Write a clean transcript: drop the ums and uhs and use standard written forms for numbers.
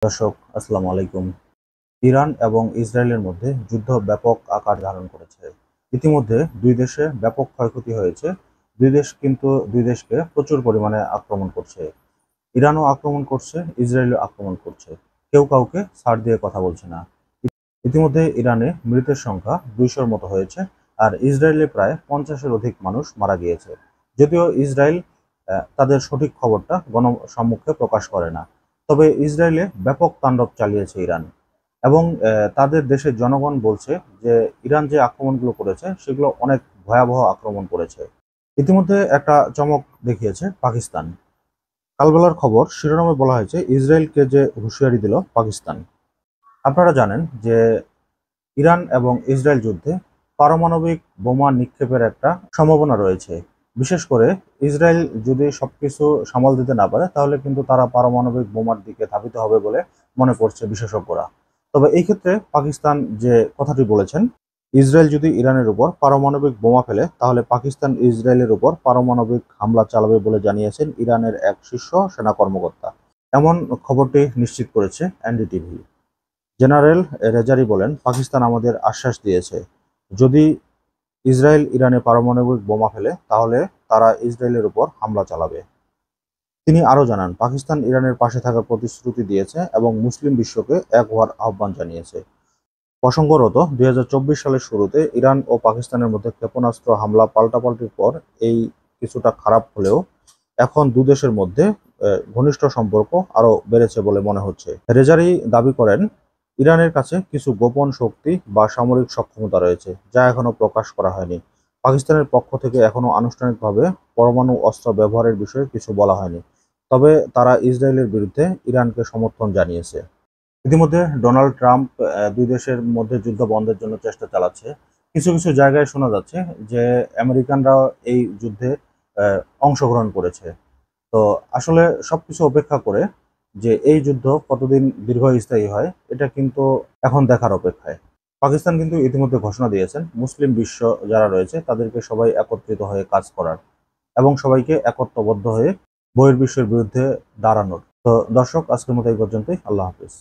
দর্শক আসসালামু আলাইকুম। ইরান এবং ইসরায়েলের মধ্যে যুদ্ধ ব্যাপক আকার ধারণ করেছে। ইতিমধ্যে দুই দেশে ব্যাপক ক্ষয়ক্ষতি হয়েছে। দুই দেশকে প্রচুর পরিমাণে আক্রমণ করছে। ইরানও আক্রমণ করছে, ইসরায়েলও আক্রমণ করছে। কেউ কাউকে ছাড় দিয়ে কথা বলছে না। ইতিমধ্যে ইরানে মৃতের সংখ্যা ২০০-র মতো হয়েছে, আর ইসরায়েলে প্রায় ৫০-এর অধিক মানুষ মারা গিয়েছে। যদিও ইসরায়েল তাদের সঠিক খবরটা গণসম্মুখে প্রকাশ করে না। তবে ইসরায়েলে ব্যাপক তাণ্ডব চালিয়েছে ইরান, এবং তাদের দেশের জনগণ বলছে যে ইরান যে আক্রমণগুলো করেছে সেগুলো অনেক ভয়াবহ আক্রমণ করেছে। ইতিমধ্যে একটা চমক দেখিয়েছে পাকিস্তান। কালবেলার খবর শিরোনামে বলা হয়েছে ইসরায়েলকে যে হুঁশিয়ারি দিল পাকিস্তান। আপনারা জানেন যে ইরান এবং ইসরায়েল যুদ্ধে পারমাণবিক বোমা নিক্ষেপের একটা সম্ভাবনা রয়েছে। বিশেষ করে ইসরায়েল যদি সবকিছু সামাল দিতে না পারে, তাহলে কিন্তু তারা পারমাণবিক বোমার দিকে ধাবিত হবে বলে মনে করছে বিশেষজ্ঞরা। তবে এই ক্ষেত্রে পাকিস্তান যে কথাটি বলেছেন, ইসরায়েল যদি ইরানের উপর পারমাণবিক বোমা ফেলে, তাহলে পাকিস্তান ইসরায়েলের উপর পারমাণবিক হামলা চালাবে বলে জানিয়েছেন ইরানের এক শীর্ষ সেনা কর্মকর্তা। এমন খবরটি নিশ্চিত করেছে এনডিটিভি। জেনারেল রেজারি বলেন, পাকিস্তান আমাদের আশ্বাস দিয়েছে, যদি ইসরায়েল ইরানে পারমাণবিক বোমা ফেলে তাহলে তারা ইসরায়েলের উপর হামলা চালাবে। তিনি আরও জানান, পাকিস্তান ইরানের পাশে থাকার প্রতিশ্রুতি দিয়েছে এবং মুসলিম বিশ্বকে এক হওয়ার আহ্বান জানিয়েছে। প্রসঙ্গরত ২০২৪ সালের শুরুতে ইরান ও পাকিস্তানের মধ্যে ক্ষেপণাস্ত্র হামলা পাল্টাপাল্টির পর এই কিছুটা খারাপ হলেও এখন দুদেশের মধ্যে ঘনিষ্ঠ সম্পর্ক আরও বেড়েছে বলে মনে হচ্ছে। রেজারি দাবি করেন, ইরানের কাছে কিছু গোপন শক্তি বা সামরিক সক্ষমতা রয়েছে যা এখনো প্রকাশ করা হয়নি। পাকিস্তানের পক্ষ থেকে এখনো আনুষ্ঠানিকভাবে পরমাণু অস্ত্র ব্যবহারের বিষয়ে কিছু বলা হয়নি, তবে তারা ইসরায়েলের বিরুদ্ধে ইরানকে সমর্থন জানিয়েছে। ইতিমধ্যে ডোনাল্ড ট্রাম্প দুই দেশের মধ্যে যুদ্ধ বন্ধের জন্য চেষ্টা চালাচ্ছে। কিছু কিছু জায়গায় শোনা যাচ্ছে যে আমেরিকানরাও এই যুদ্ধে অংশগ্রহণ করেছে। তো আসলে সবকিছু অপেক্ষা করে যে এই যুদ্ধ কতদিন দীর্ঘস্থায়ী হয়, এটা কিন্তু এখন দেখার অপেক্ষায়। পাকিস্তান কিন্তু ইতিমধ্যে ঘোষণা দিয়েছেন মুসলিম বিশ্ব যারা রয়েছে তাদেরকে সবাই একত্রিত হয়ে কাজ করার, এবং সবাইকে একত্রবদ্ধ হয়ে বহির্বিশ্বের বিরুদ্ধে দাঁড়ানোর। তো দর্শক, আজকের মতো এই পর্যন্তই। আল্লাহ হাফিজ।